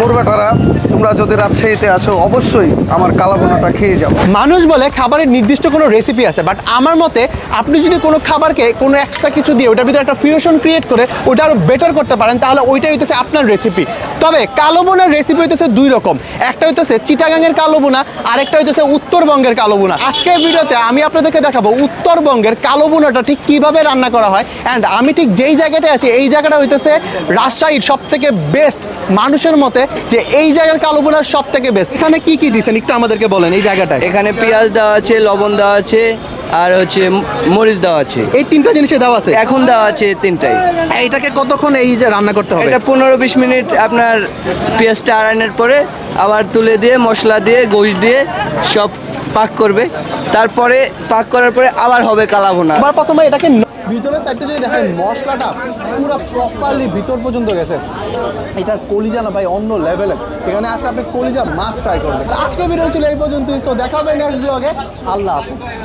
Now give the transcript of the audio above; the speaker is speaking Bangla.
মামুর বেটারা, তোমরা যদি রাজশাহীতে আছো অবশ্যই আমার কালাভুনাটা খেয়ে যাও। মানুষ বলে খাবারের নির্দিষ্ট কোনো রেসিপি আছে, বাট আমার মতে আপনি যদি কোনো খাবারকে কোনো এক্সট্রা কিছু দিয়ে ওটার ভিতরে একটা ফিউশন ক্রিয়েট করে ওটা আরও বেটার করতে পারেন, তাহলে ওইটাই হইতেছে আপনার রেসিপি। তবে কালো বোনার রেসিপি হইতেছে দুই রকম, একটা হইতেছে চিটাগাংয়ের কালো বোনা, আরেকটা হইতেছে উত্তরবঙ্গের কালো বোনা। আজকের ভিডিওতে আমি আপনাদেরকে দেখাবো উত্তরবঙ্গের কালো বোনাটা ঠিক কিভাবে রান্না করা হয়। অ্যান্ড আমি ঠিক যেই জায়গাটায় আছি এই জায়গাটা হইতেছে রাজশাহীর সব থেকে বেস্ট, মানুষের মতে যে এই জায়গার কালো বোনা সব থেকে বেস্ট। এখানে কি কি দিচ্ছেন একটু আমাদেরকে বলেন এই জায়গাটায়। এখানে পেঁয়াজ দেওয়া আছে, লবণ দেওয়া আছে, আর হচ্ছে মরিচ দেওয়া আছে। এই তিনটা জিনিসে দেওয়া আছে, এখন দেওয়া আছে তিনটাই। এটাকে কতক্ষণ এই যে রান্না করতে হবে? এটা 15-20 মিনিট আপনার পেঁয়াজটা আড়ানোর পরে আবার তুলে দিয়ে মশলা দিয়ে গোশ দিয়ে সব পাক করবে, তারপরে পাক করার পরে আবার হবে কালাভুনা। আবার প্রথমে এটাকে ভিতরের সাইডটা যদি দেখেন মশলাটা পুরো প্রপারলি ভিতর পর্যন্ত গেছে। এটার কলিজা না ভাই অন্য লেভেলের, এখানে আসলে আপনি কলিজা মাছ ট্রাই করবেন। আজকে ভিডিও ছিল এই পর্যন্তই, সো দেখা হবে নেক্সট ব্লগে। আল্লাহ হাফেজ।